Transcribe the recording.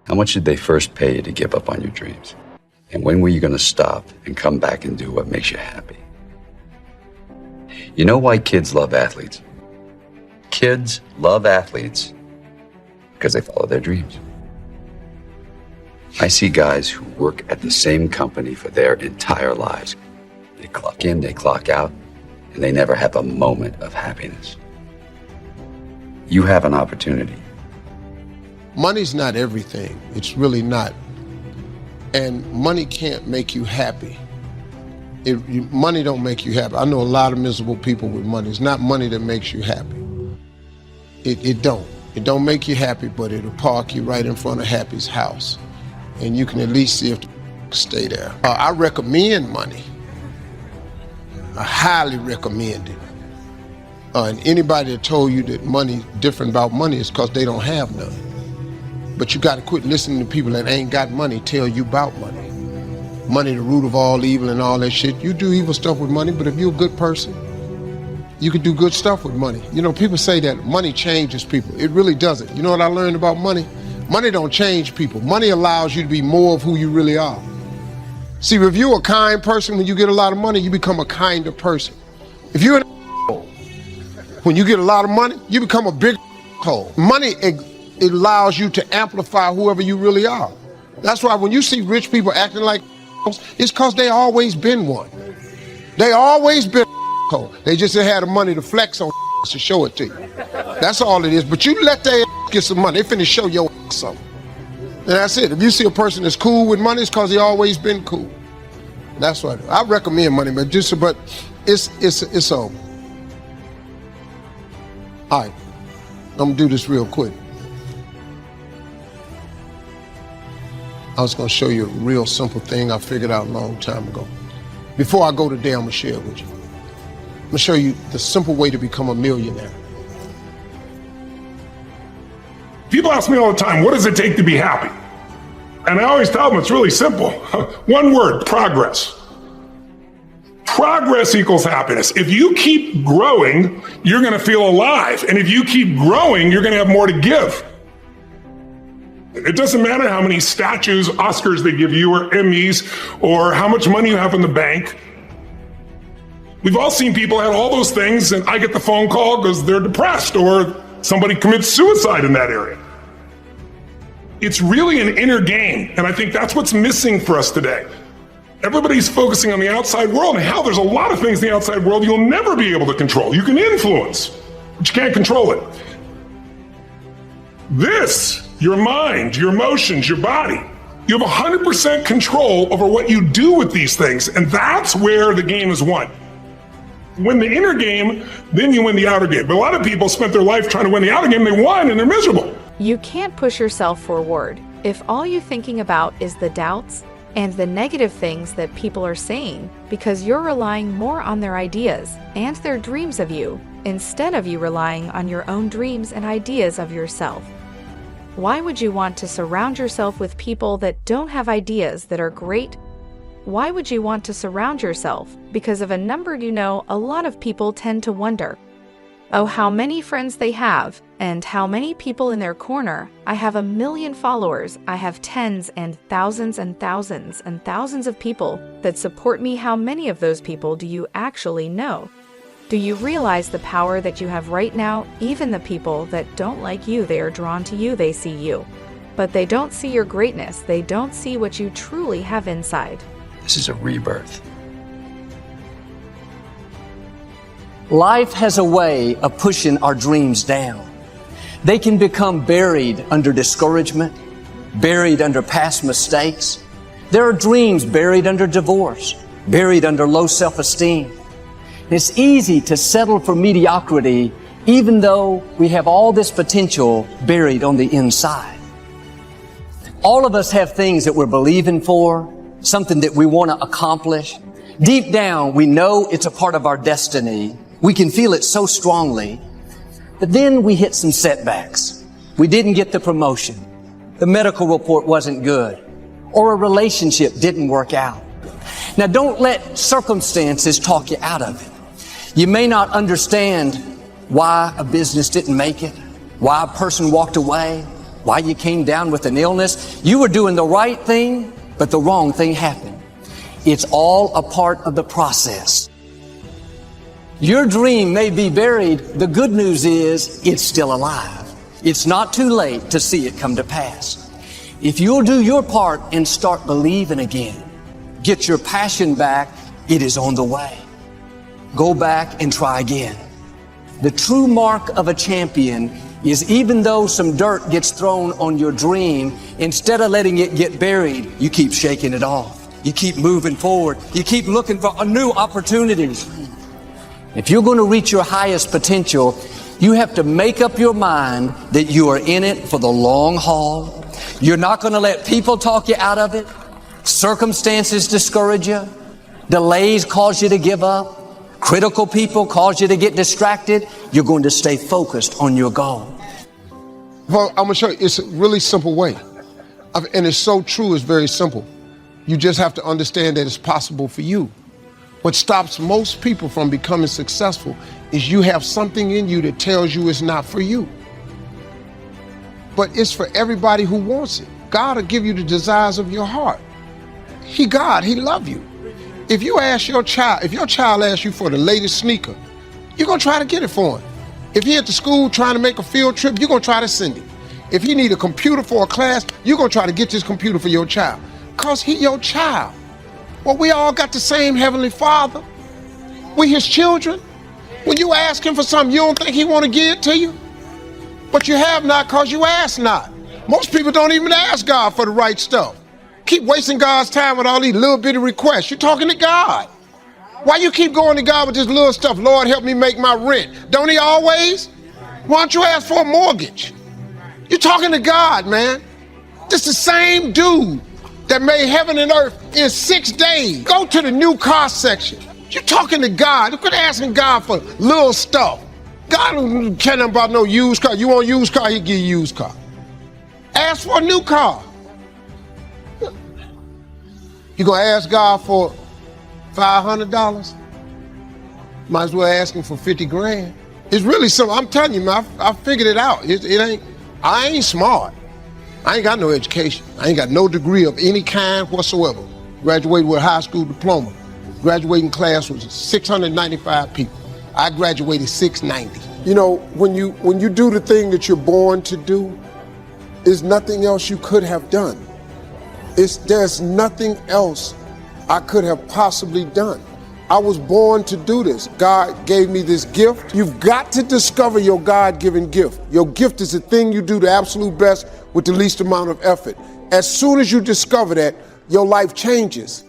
How much did they first pay you to give up on your dreams? And when were you going to stop and come back and do what makes you happy? You know why kids love athletes? Kids love athletes because they follow their dreams. I see guys who work at the same company for their entire lives. They clock in, they clock out, and they never have a moment of happiness. You have an opportunity. Money's not everything. It's really not. And money can't make you happy. Money don't make you happy. I know a lot of miserable people with money. It's not money that makes you happy. It don't. It don't make you happy, but it'll park you right in front of Happy's house. And you can at least see if the stay there. I recommend money. I highly recommend it. And anybody that told you that money different about money is because they don't have none. But you got to quit listening to people that ain't got money tell you about money. Money the root of all evil and all that shit. You do evil stuff with money, but if you're a good person, you can do good stuff with money. You know, people say that money changes people. It really doesn't. You know what I learned about money? Money don't change people. Money allows you to be more of who you really are. See, if you're a kind person, when you get a lot of money, you become a kinder person. If you're when you get a lot of money, you become a big hole. Money, it allows you to amplify whoever you really are. That's why when you see rich people acting like it's because they always been one. They always been hole. They just had the money to flex on to show it to you. That's all it is. But you let their get some money, they finna show your something. And that's it. If you see a person that's cool with money, it's because they always been cool. That's what I recommend money, but it's all right. I'm gonna do this real quick. I was gonna show you a real simple thing I figured out a long time ago. Before I go today, I'm gonna share it with you. I'm gonna show you the simple way to become a millionaire. People ask me all the time, what does it take to be happy? And I always tell them it's really simple. One word, progress. Progress equals happiness. If you keep growing, you're gonna feel alive. And if you keep growing, you're gonna have more to give. It doesn't matter how many statues, Oscars they give you, or Emmys, or how much money you have in the bank. We've all seen people have all those things, and I get the phone call because they're depressed, or somebody commits suicide in that area. It's really an inner game, and I think that's what's missing for us today. Everybody's focusing on the outside world, and hell, there's a lot of things in the outside world you'll never be able to control. You can influence, but you can't control it. This, your mind, your emotions, your body, you have 100% control over what you do with these things, and that's where the game is won. Win the inner game, then you win the outer game. But a lot of people spent their life trying to win the outer game, they won, and they're miserable. You can't push yourself forward if all you're thinking about is the doubts and the negative things that people are saying, because you're relying more on their ideas and their dreams of you instead of you relying on your own dreams and ideas of yourself. Why would you want to surround yourself with people that don't have ideas that are great? Why would you want to surround yourself? Because of a number you know, a lot of people tend to wonder, oh, how many friends they have, and how many people in their corner. I have 1 million followers. I have tens and thousands and thousands and thousands of people that support me. How many of those people do you actually know? Do you realize the power that you have right now? Even the people that don't like you, they are drawn to you, they see you. But they don't see your greatness. They don't see what you truly have inside. This is a rebirth. Life has a way of pushing our dreams down. They can become buried under discouragement, buried under past mistakes. There are dreams buried under divorce, buried under low self-esteem. It's easy to settle for mediocrity even though we have all this potential buried on the inside. All of us have things that we're believing for, something that we want to accomplish. Deep down, we know it's a part of our destiny. We can feel it so strongly. But then we hit some setbacks. We didn't get the promotion. The medical report wasn't good. Or a relationship didn't work out. Now, don't let circumstances talk you out of it. You may not understand why a business didn't make it, why a person walked away, why you came down with an illness. You were doing the right thing, but the wrong thing happened. It's all a part of the process. Your dream may be buried. The good news is it's still alive. It's not too late to see it come to pass. If you'll do your part and start believing again, get your passion back, it is on the way. Go back and try again. The true mark of a champion is even though some dirt gets thrown on your dream, instead of letting it get buried, you keep shaking it off. You keep moving forward. You keep looking for new opportunities. If you're going to reach your highest potential, you have to make up your mind that you are in it for the long haul. You're not going to let people talk you out of it. Circumstances discourage you. Delays cause you to give up. Critical people cause you to get distracted. You're going to stay focused on your goal. Well, I'm going to show you. It's a really simple way. And it's so true, it's very simple. You just have to understand that it's possible for you. What stops most people from becoming successful is you have something in you that tells you it's not for you. But it's for everybody who wants it. God will give you the desires of your heart. He love you. If you ask your child, if your child asks you for the latest sneaker, you're going to try to get it for him. If he at the school trying to make a field trip, you're going to try to send him. If he need a computer for a class, you're going to try to get this computer for your child. Because he your child. Well, we all got the same Heavenly Father. We his children. When you ask him for something, you don't think he want to give it to you? But you have not because you ask not. Most people don't even ask God for the right stuff. Keep wasting God's time with all these little bitty requests. You're talking to God. Why you keep going to God with this little stuff? Lord, help me make my rent. Don't he always? Why don't you ask for a mortgage? You're talking to God, man. This is the same dude that made heaven and earth in 6 days. Go to the new car section. You're talking to God. You're asking God for little stuff. God don't care nothing about no used car. You want a used car, he'll give you a used car. Ask for a new car. You gonna ask God for $500? Might as well ask him for 50 grand. It's really simple. I'm telling you, man, I figured it out. I ain't smart. I ain't got no education. I ain't got no degree of any kind whatsoever. Graduated with a high school diploma. Graduating class was 695 people. I graduated 690. You know, when you do the thing that you're born to do, there's nothing else you could have done. There's nothing else I could have possibly done. I was born to do this. God gave me this gift. You've got to discover your God-given gift. Your gift is the thing you do the absolute best with the least amount of effort. As soon as you discover that, your life changes.